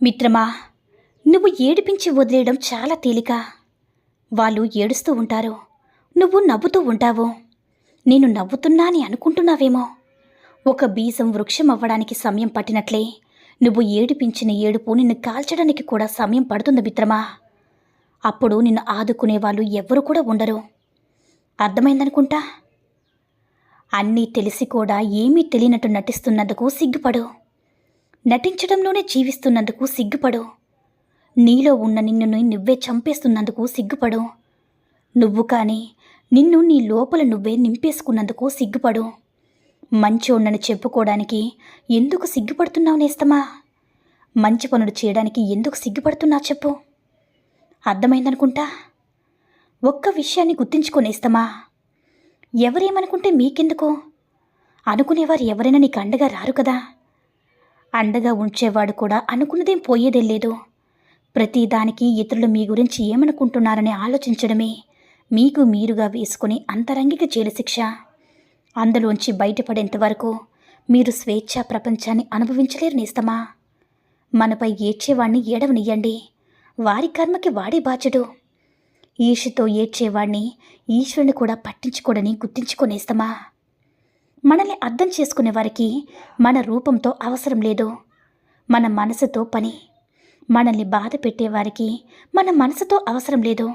మిత్రమా, నువ్వు ఏడిపించి వదిలేయడం చాలా తేలిక. వాళ్ళు ఏడుస్తూ ఉంటారు, నువ్వు నవ్వుతూ ఉంటావు. నేను నవ్వుతున్నా అని అనుకుంటున్నావేమో. ఒక బీజం వృక్షం అవ్వడానికి సమయం పట్టినట్లే నువ్వు ఏడిపించిన ఏడుపు నిన్ను కాల్చడానికి కూడా సమయం పడుతుంది మిత్రమా. అప్పుడు నిన్ను ఆదుకునే వాళ్ళు ఎవ్వరూ కూడా ఉండరు. అర్థమైందనుకుంటా. అన్నీ తెలిసి కూడా ఏమీ తెలియనట్టు నటిస్తున్నందుకు సిగ్గుపడు. నటించడంలోనే జీవిస్తున్నందుకు సిగ్గుపడు. నీలో ఉన్న నిన్ను నువ్వే చంపేస్తున్నందుకు సిగ్గుపడు. నువ్వు కానీ నిన్ను నీ లోపల నువ్వే నింపేసుకున్నందుకు సిగ్గుపడు. మంచోణ్ణని చెప్పుకోవడానికి ఎందుకు సిగ్గుపడుతున్నావు నేస్తమా? మంచి పనులు చేయడానికి ఎందుకు సిగ్గుపడుతున్నావు చెప్పు. అర్థమైందనుకుంటా. ఒక్క విషయాన్ని గుర్తించుకొనేస్తమా, ఎవరేమనుకుంటే మీకెందుకు? అనుకునేవారు ఎవరైనా నీకు అండగా రారు కదా. అండగా ఉంచేవాడు కూడా అనుకున్నదేం పోయేదేం లేదు. ప్రతిదానికి ఇతరులు మీ గురించి ఏమనుకుంటున్నారని ఆలోచించడమే మీకు మీరుగా వేసుకుని అంతరంగిక జైలు శిక్ష. అందులోంచి బయటపడేంత వరకు మీరు స్వేచ్ఛా ప్రపంచాన్ని అనుభవించలేరు నేస్తమా. మనపై ఏడ్చేవాణ్ణి ఏడవనియ్యండి. వారి కర్మకి వాడే బాధ్యుడు. ఈర్ష్యతో ఏడ్చేవాణ్ణి ఈశ్వరుని కూడా పట్టించుకోడని గుర్తించుకొనేస్తమా. మనల్ని అర్థం చేసుకునే వారికి మన రూపంతో అవసరం లేదు, మన మనసుతో పని. మనల్ని బాధ పెట్టేవారికి మన మనసుతో అవసరం లేదు,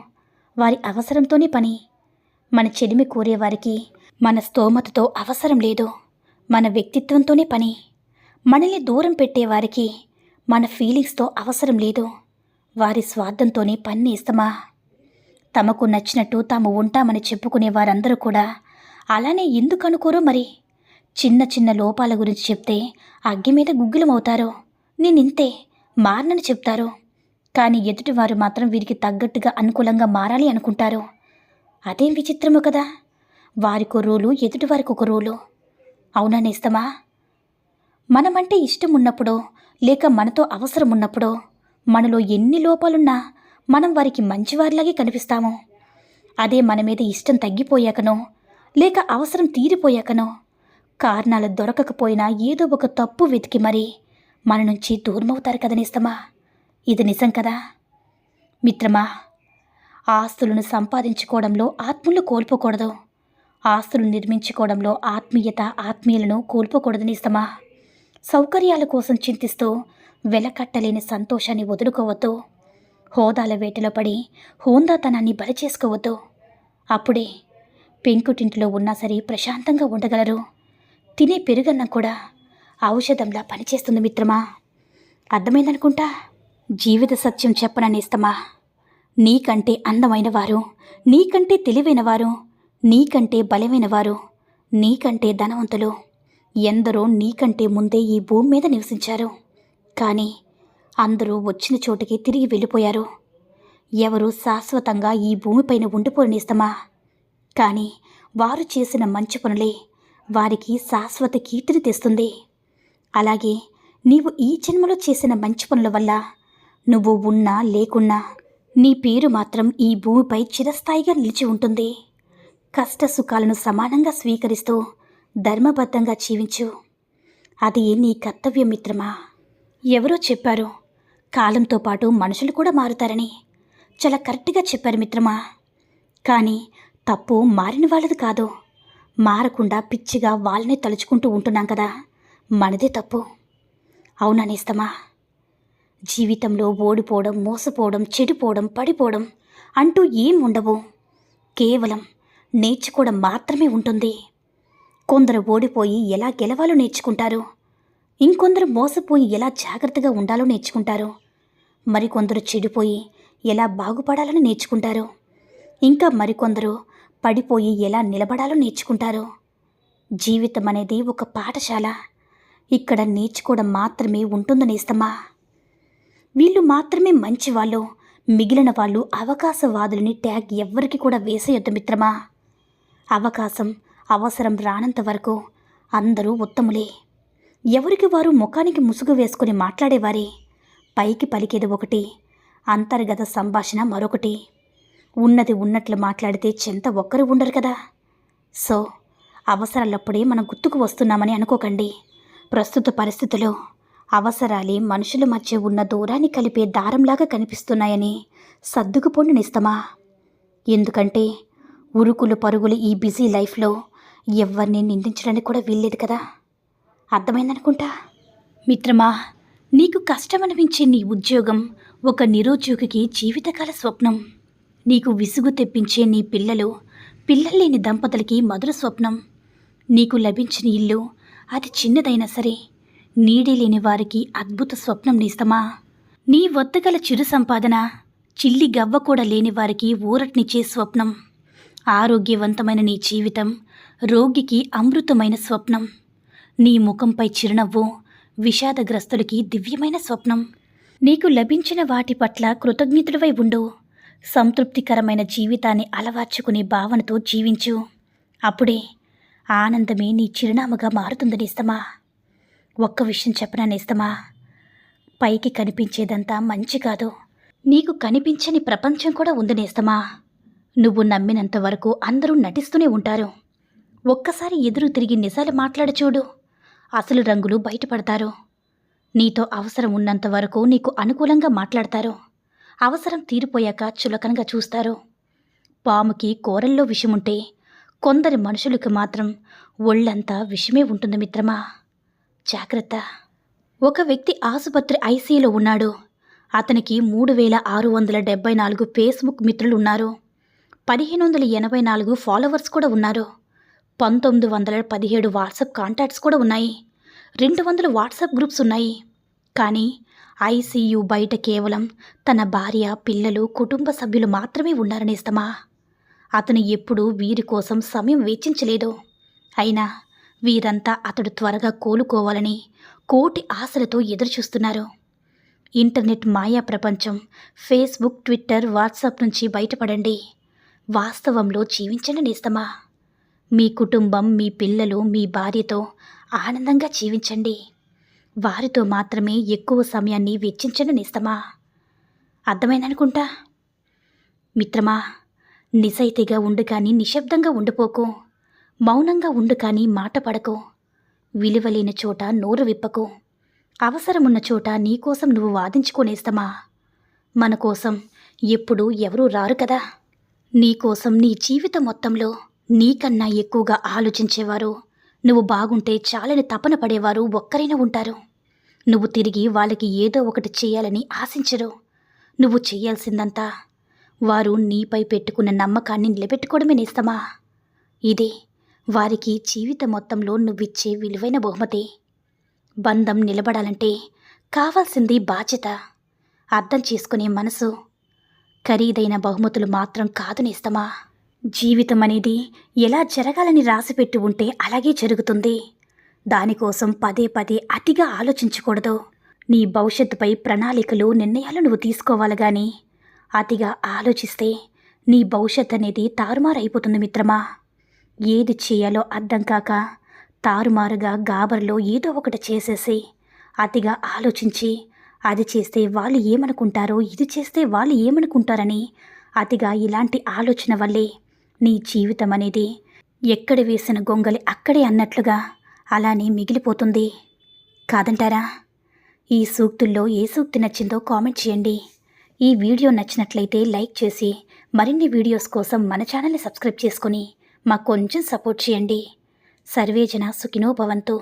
వారి అవసరంతోనే పని. మన చెడిమి కోరేవారికి మన స్తోమతతో అవసరం లేదు, మన వ్యక్తిత్వంతోనే పని. మనల్ని దూరం పెట్టేవారికి మన ఫీలింగ్స్తో అవసరం లేదు, వారి స్వార్థంతోనే పని నేస్తమా. తమకు నచ్చినట్టు తాము ఉంటామని చెప్పుకునే వారందరూ కూడా అలానే ఎందుకు అనుకోరో మరి. చిన్న చిన్న లోపాల గురించి చెప్తే అగ్గి మీద గుగ్గిలమవుతారు. నేనింతే, మారనని చెప్తారు. కానీ ఎదుటివారు మాత్రం వీరికి తగ్గట్టుగా అనుకూలంగా మారాలి అనుకుంటారు. అదేం విచిత్రమో కదా. వారికో రూలు, ఎదుటివారికి ఒక రూలు. అవునా నేస్తమా? మనమంటే ఇష్టం ఉన్నప్పుడో లేక మనతో అవసరం ఉన్నప్పుడో మనలో ఎన్ని లోపాలున్నా మనం వారికి మంచివారిలాగే కనిపిస్తాము. అదే మన మీద ఇష్టం తగ్గిపోయాకనో లేక అవసరం తీరిపోయాకనో కారణాలు దొరకకపోయినా ఏదో ఒక తప్పు వెతికి మరీ మన నుంచి దూరమవుతారు కదా నేస్తమా. ఇది నిజం కదా మిత్రమా. ఆస్తులను సంపాదించుకోవడంలో ఆత్మలు కోల్పోకూడదు. ఆస్తులు నిర్మించుకోవడంలో ఆత్మీయులను కోల్పోకూడదు నేస్తమా. సౌకర్యాల కోసం చింతిస్తూ వెలకట్టలేని సంతోషాన్ని వదులుకోవద్దు. హోదాల వేటలో పడి హోందాతనాన్ని బలి చేసుకోవద్దు. అప్పుడే పెంకుటింటిలో ఉన్నా సరే ప్రశాంతంగా ఉండగలరు. తినే పెరుగన్నం కూడా ఔషధంలా పనిచేస్తుంది మిత్రమా. అర్థమైందనుకుంటా. జీవిత సత్యం చెప్పననేస్తమా. నీకంటే అందమైన వారు, నీకంటే తెలివైన వారు, నీకంటే బలమైన వారు, నీకంటే ధనవంతులు ఎందరో నీకంటే ముందే ఈ భూమి మీద నివసించారు. కానీ అందరూ వచ్చిన చోటికి తిరిగి వెళ్ళిపోయారు. ఎవరు శాశ్వతంగా ఈ భూమిపైన ఉండిపోనిస్తమా. కానీ వారు చేసిన మంచి పనులే వారికి శాశ్వత కీర్తిని తెస్తుంది. అలాగే నీవు ఈ జన్మలో చేసిన మంచి పనుల వల్ల నువ్వు ఉన్నా లేకున్నా నీ పేరు మాత్రం ఈ భూమిపై చిరస్థాయిగా నిలిచి ఉంటుంది. కష్ట సుఖాలను సమానంగా స్వీకరిస్తూ ధర్మబద్ధంగా జీవించు. అది నీ కర్తవ్యం మిత్రమా. ఎవరో చెప్పారు, కాలంతో పాటు మనుషులు కూడా మారుతారని. చాలా కరెక్ట్గా చెప్పారు మిత్రమా. కానీ తప్పు మారిన వాళ్ళది కాదు. మారకుండా పిచ్చిగా వాళ్ళనే తలుచుకుంటూ ఉంటున్నాం కదా, మనదే తప్పు. అవునా నేస్తమా. జీవితంలో ఓడిపోవడం, మోసపోవడం, చెడిపోవడం, పడిపోవడం అంటూ ఏం ఉండవు. కేవలం నేర్చుకోవడం మాత్రమే ఉంటుంది. కొందరు ఓడిపోయి ఎలా గెలవాలో నేర్చుకుంటారు. ఇంకొందరు మోసపోయి ఎలా జాగ్రత్తగా ఉండాలో నేర్చుకుంటారు. మరికొందరు చెడిపోయి ఎలా బాగుపడాలని నేర్చుకుంటారు. ఇంకా మరికొందరు పడిపోయి ఎలా నిలబడాలో నేర్చుకుంటారు. జీవితం అనేది ఒక పాఠశాల. ఇక్కడ నేర్చుకోవడం మాత్రమే ఉంటుందనేస్తమా. వీళ్ళు మాత్రమే మంచివాళ్ళు, మిగిలిన వాళ్ళు అవకాశవాదులని ట్యాగ్ ఎవ్వరికి కూడా వేసేయొద్దు మిత్రమా. అవసరం రానంత వరకు అందరూ ఉత్తములే. ఎవరికి వారు ముఖానికి ముసుగు వేసుకుని మాట్లాడేవారే. పైకి పలికేది ఒకటి, అంతర్గత సంభాషణ మరొకటి. ఉన్నది ఉన్నట్లు మాట్లాడితే చెంత ఒక్కరు ఉండరు కదా. సో అవసరాలప్పుడే మనం గుర్తుకు వస్తున్నామని అనుకోకండి. ప్రస్తుత పరిస్థితుల్లో అవసరాలే మనుషుల మధ్య ఉన్న దూరాన్ని కలిపే దారంలాగా కనిపిస్తున్నాయని సర్దుకుపోండి నేస్తమా. ఎందుకంటే ఉరుకులు పరుగులు ఈ బిజీ లైఫ్లో ఎవరిని నిందించడానికి కూడా వీల్లేదు కదా. అర్థమైందనుకుంటా. మిత్రమా, నీకు కష్టమనిపించే నీ ఉద్యోగం ఒక నిరుద్యోగికి జీవితకాల స్వప్నం. నీకు విసుగు తెప్పించే నీ పిల్లల్లేని దంపతులకి మధుర స్వప్నం. నీకు లభించిన ఇల్లు అది చిన్నదైనా సరే నీడే లేని వారికి అద్భుత స్వప్నం నేస్తమా. నీ వద్దగల చిరు సంపాదన చిల్లి గవ్వ కూడా లేని వారికి ఊరట్నిచ్చే స్వప్నం. ఆరోగ్యవంతమైన నీ జీవితం రోగికి అమృతమైన స్వప్నం. నీ ముఖంపై చిరునవ్వు విషాదగ్రస్తులకి దివ్యమైన స్వప్నం. నీకు లభించిన వాటి పట్ల కృతజ్ఞతుడివై ఉండు. సంతృప్తికరమైన జీవితాన్ని అలవార్చుకునే భావనతో జీవించు. అప్పుడే ఆనందమే నీ చిరునామాగా మారుతుంది నేస్తమా. ఒక్క విషయం చెప్పనా నేస్తమా, పైకి కనిపించేదంతా మంచి కాదు. నీకు కనిపించని ప్రపంచం కూడా ఉంది నేస్తమా. నువ్వు నమ్మినంత వరకు అందరూ నటిస్తూనే ఉంటారు. ఒక్కసారి ఎదురు తిరిగి నిజాలు మాట్లాడి చూడు, అసలు రంగులు బయటపడతారు. నీతో అవసరం ఉన్నంత వరకు నీకు అనుకూలంగా మాట్లాడతారు. అవసరం తీరిపోయాక చులకనగా చూస్తారు. పాముకి కూరల్లో విషముంటే కొందరి మనుషులకు మాత్రం ఒళ్ళంతా విషమే ఉంటుంది మిత్రమా. జాగ్రత్త. ఒక వ్యక్తి ఆసుపత్రి ఐసీయూలో ఉన్నాడు. అతనికి 3674 ఫేస్బుక్ మిత్రులు ఉన్నారు. 1584 ఫాలోవర్స్ కూడా ఉన్నారు. 1917 వాట్సాప్ కాంటాక్ట్స్ కూడా ఉన్నాయి. 200 వాట్సాప్ గ్రూప్స్ ఉన్నాయి. కానీ ఐసీయూ బయట కేవలం తన భార్య, పిల్లలు, కుటుంబ సభ్యులు మాత్రమే ఉన్నారనేస్తమా. అతను ఎప్పుడూ వీరి కోసం సమయం వెచ్చించలేదు. అయినా వీరంతా అతడు త్వరగా కోలుకోవాలని కోటి ఆశలతో ఎదురుచూస్తున్నారు. ఇంటర్నెట్ మాయా ప్రపంచం, ఫేస్బుక్, ట్విట్టర్, వాట్సాప్ నుంచి బయటపడండి. వాస్తవంలో జీవించండి నేస్తమా. మీ కుటుంబం, మీ పిల్లలు, మీ భార్యతో ఆనందంగా జీవించండి. వారితో మాత్రమే ఎక్కువ సమయాన్ని వెచ్చించండి నేస్తమా. అర్థమైందనుకుంటా. మిత్రమా, నిజాయితీగా ఉండు కానీ నిశ్శబ్దంగా ఉండిపోకు. మౌనంగా ఉండు కానీ మాట పడకు. విలువలేని చోట నోరు విప్పకు. అవసరమున్న చోట నీకోసం నువ్వు వాదించుకోనేస్తమా. మన కోసం ఎప్పుడూ ఎవరూ రారు కదా. నీకోసం నీ జీవితం మొత్తంలో నీకన్నా ఎక్కువగా ఆలోచించేవారు, నువ్వు బాగుంటే చాలని తపన పడేవారు ఒక్కరైనా ఉంటారు. నువ్వు తిరిగి వాళ్ళకి ఏదో ఒకటి చేయాలని ఆశించరు. నువ్వు చేయాల్సిందంతా వారు నీపై పెట్టుకున్న నమ్మకాన్ని నిలబెట్టుకోవడమే నేస్తమా. ఇదే వారికి జీవితం మొత్తంలో నువ్విచ్చే విలువైన బహుమతి. బంధం నిలబడాలంటే కావాల్సింది బాధ్యత, అర్థం చేసుకునే మనసు. ఖరీదైన బహుమతులు మాత్రం కాదు నేస్తమా. జీవితం అనేది ఎలా జరగాలని రాసిపెట్టి ఉంటే అలాగే జరుగుతుంది. దానికోసం పదే పదే అతిగా ఆలోచించకూడదు. నీ భవిష్యత్తుపై ప్రణాళికలు, నిర్ణయాలు నువ్వు తీసుకోవాలి కానీ అతిగా ఆలోచిస్తే నీ భవిష్యత్ అనేది తారుమారైపోతుంది మిత్రమా. ఏది చేయాలో అర్థం కాక తారుమారుగా గాబర్లో ఏదో ఒకటి చేసేసి అతిగా ఆలోచించి అది చేస్తే వాళ్ళు ఏమనుకుంటారో, ఇది చేస్తే వాళ్ళు ఏమనుకుంటారని అతిగా ఇలాంటి ఆలోచన వల్లే నీ జీవితం అనేది ఎక్కడ వేసిన గొంగలి అక్కడే అన్నట్లుగా అలానే మిగిలిపోతుంది. కాదంటారా? ఈ సూక్తుల్లో ఏ సూక్తి నచ్చిందో కామెంట్ చేయండి. ఈ వీడియో నచ్చినట్లయితే లైక్ చేసి మరిన్ని వీడియోస్ కోసం మన ఛానల్ని సబ్స్క్రైబ్ చేసుకొని మాకు కొంచెం సపోర్ట్ చేయండి. సర్వేజన సుఖినో భవంతు.